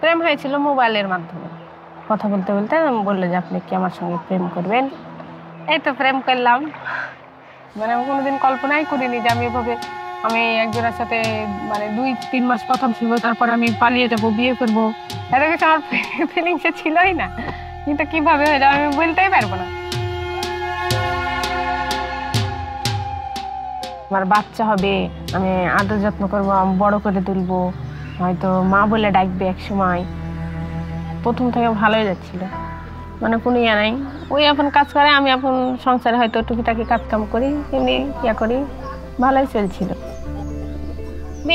প্রেম হয়েছিল মোবাইলের মাধ্যমে। কথা বলতে বলতে বললো যে আপনি কি আমার সঙ্গে প্রেম করবেন। এই তো প্রেম করলাম। মানে আমি কোনোদিন কল্পনাই করিনি যে আমি একজনের সাথে মানে 2-3 মাস প্রথম ছিল, তারপর আমি পালিয়ে যাবো, বিয়ে করবো। এত কিছু আমার ফিলিংসে ছিলই না, কিন্তু কিভাবে হয়ে যাবে আমি বলতেই পারবো না। আমার বাচ্চা হবে, আমি আদর যত্ন করবো, আমি বড় করে তুলবো, হয়তো মা বলে ডাকবে এক সময়। প্রথম থেকে ভালোই যাচ্ছিল, মানে কোনো ইয়া নাই। ওই এখন কাজ করে, আমি এখন সংসারে হয়তো টুকিটাকি কাজ কাম করি, এমনি ইয়া করি, ভালোই চলছিল।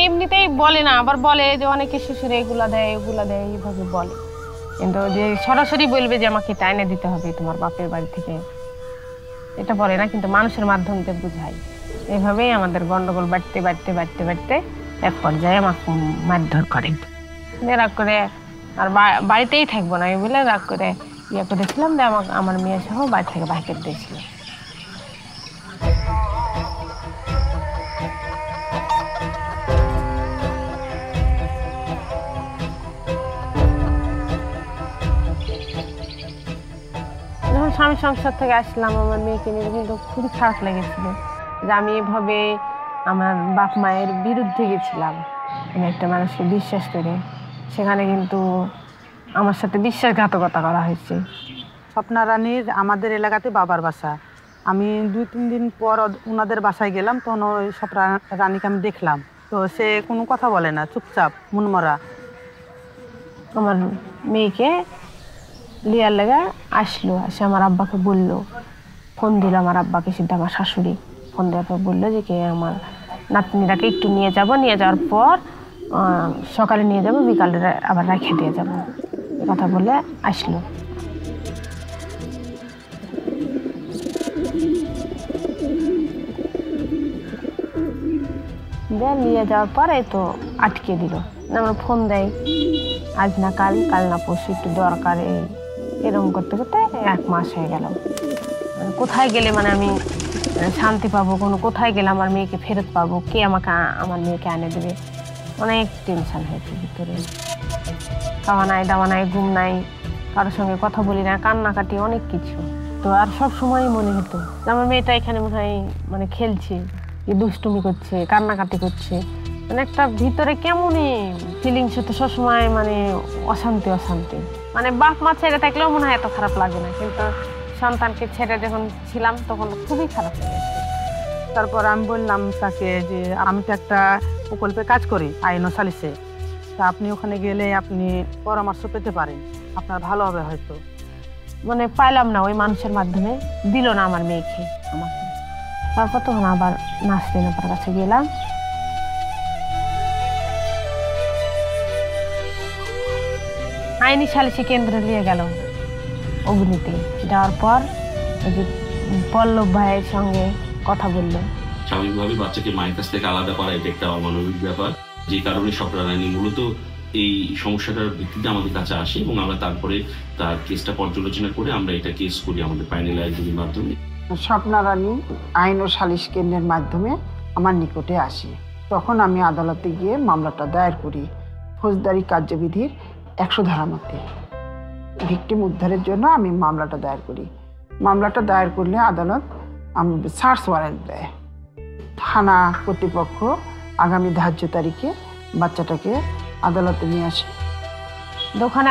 এমনিতেই বলে না, আবার বলে যে অনেকে শ্বশুরে এগুলা দেয় ওগুলা দেয় এইভাবে বলে, কিন্তু যে সরাসরি বলবে যে আমাকে এটা এনে দিতে হবে তোমার বাপের বাড়ি থেকে, এটা বলে না, কিন্তু মানুষের মাধ্যমে বুঝাই। এইভাবেই আমাদের গন্ডগোল বাড়তে বাড়তে বাড়তে বাড়তে এক পর্যায়ে আমাকে মারধর করে। রাগ করে আর বাড়িতেই থাকবো না আমি বলে রাগ করে ইয়ে করেছিলাম যে আমার মেয়ে সহ বাড়ি থেকে বাহির করে দিয়েছিল। যখন স্বামী সংসার থেকে আসলাম আমার মেয়েকে নিয়ে, কিন্তু খুবই খারাপ লেগেছিল যে আমি এভাবে আমার বাপ মায়ের বিরুদ্ধে গেছিলাম। আমি একটা মানুষকে বিশ্বাস করে, সেখানে কিন্তু আমার সাথে বিশ্বাসঘাতকতা করা হয়েছে। স্বপ্না রানীর আমাদের এলাকাতে বাবার বাসা। আমি 2-3 দিন পর ওনাদের বাসায় গেলাম, তখন ওই স্বপ্না রানীকে আমি দেখলাম। তো সে কোনো কথা বলে না, চুপচাপ মনমরা। আমার মেয়েকে লিয়ার লেগে আসলো, এসে আমার আব্বাকে বললো, ফোন দিল আমার আব্বাকে, সেটা আমার শাশুড়ি ফোন দেওয়ার পর বললো যে কে আমার নাতনিটাকে একটু নিয়ে যাওয়ার পর সকালে নিয়ে যাব, বিকালে আবার রেখে দিয়ে যাবো, কথা বলে আসলো। নিয়ে যাওয়ার পরে তো আটকে দিল, আমার ফোন দেয় আজ না কাল, কাল না পরশু, একটু দরকার, এরকম করতে করতে 1 মাস হয়ে গেল। কোথায় গেলে মানে আমি শান্তি পাবো, কোথায় গেলে আমার মেয়েকে ফেরত পাবো, কে আমাকে আমার মেয়েকে এনে দেবে, অনেক টেনশন হয়েছে ভিতরে। খাওয়া নাই, দাওয়া নাই, ঘুম নাই, কারোর সঙ্গে কথা বলি না, কান্নাকাটি, অনেক কিছু। তো আর সব সময় মনে হতো আমার মেয়েটা এখানে মনে হয় মানে খেলছে, দুষ্টুমি করছে, কান্নাকাটি করছে, মানে একটা ভিতরে কেমনই ফিলিংস হতো সবসময়, মানে অশান্তি অশান্তি। মানে বাপ মা ছেড়ে থাকলেও মনে হয় এত খারাপ লাগে না, কিন্তু সন্তানকে ছেড়ে যখন ছিলাম তখন খুবই খারাপ লেগেছে। তারপর আমি বললাম তাকে যে আমি তো একটা প্রকল্পে কাজ করি আইন ও সালিসে, তা আপনি ওখানে গেলে আপনি পরামর্শ পেতে পারেন, আপনার ভালো হবে হয়তো। মানে পাইলাম না, ওই মানুষের মাধ্যমে দিল না আমার মেয়েকে আমাকে। তারপর তখন আবার নাসরিন আপার কাছে গেলাম। আইনি সালিসি কেন্দ্রে নিয়ে গেল অগ্নিতে। যাওয়ার পর পল্লব ভাইয়ের সঙ্গে কথা বললো। স্বাভাবিকভাবে বাচ্চাকে মায়ের কাছ থেকে আলাদা করা এটা একটা অমানবিক ব্যাপার, যে কারণে স্বপ্না রানী মূলত এই সমস্যাটার ভিত্তিতে আমাদের কাছে আসে এবং আমরা তারপরে তার কেসটা পর্যালোচনা করে আমরা এটা কেস করি আমাদের ফাইনাল আইনের মাধ্যমে। স্বপ্না রানী আইন ও সালিশ কেন্দ্রের মাধ্যমে আমার নিকটে আসে, তখন আমি আদালতে গিয়ে মামলাটা দায়ের করি ফৌজদারি কার্যবিধির 100 ধারা মতে। ভিকটিম উদ্ধারের জন্য আমি মামলাটা দায়ের করি। মামলাটা দায়ের করলে আদালত সার্চ ওয়ারেন্ট দেয়। থানা কর্তৃপক্ষ আগামী ধার্য তারিখে বাচ্চাটাকে আদালতে নিয়ে আসে। দোকানে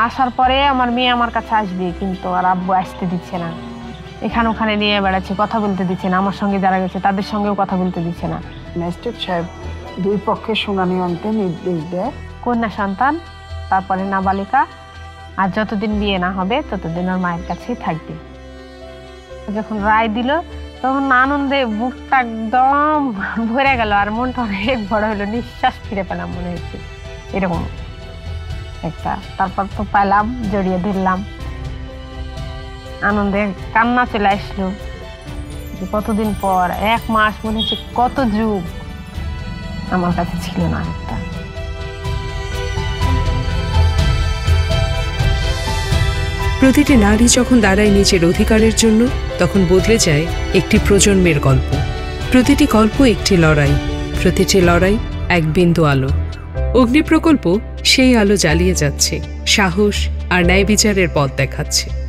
আসার পরে আমার মেয়ে আমার কাছে আসবে, কিন্তু আর আব্বু আসতে দিচ্ছে না, এখানে ওখানে নিয়ে বেড়াচ্ছে, কথা বলতে দিচ্ছে না, আমার সঙ্গে যারা গেছে তাদের সঙ্গেও কথা বলতে দিচ্ছে না। ম্যাজিস্ট্রেট সাহেব 2 পক্ষের শুনানি অন্তে নির্দেশ দেয় কন্যা সন্তান, তারপরে নাবালিকা, আর যতদিন বিয়ে না হবে ততদিন ওর মায়ের কাছেই থাকবে। যখন রায় দিল তখন আনন্দে বুকটা একদম ভরে গেল, আর মনটা অনেক বড় হলো, নিঃশ্বাস ফিরে পেলাম মনে হচ্ছে এরকম একটা। তারপর তো পেলাম, জড়িয়ে ধরলাম, আনন্দে কান্না চলে আসলো যে কতদিন পর, 1 মাস মনে হচ্ছে কত যুগ আমার কাছে ছিল না একটা। প্রতিটি নারী যখন দাঁড়ায় নিজের অধিকারের জন্য, তখন বদলে যায় একটি প্রজন্মের গল্প। প্রতিটি গল্প একটি লড়াই, প্রতিটি লড়াই এক বিন্দু আলো। অগ্নি প্রকল্প সেই আলো জ্বালিয়ে যাচ্ছে, সাহস আর ন্যায় বিচারের পথ দেখাচ্ছে।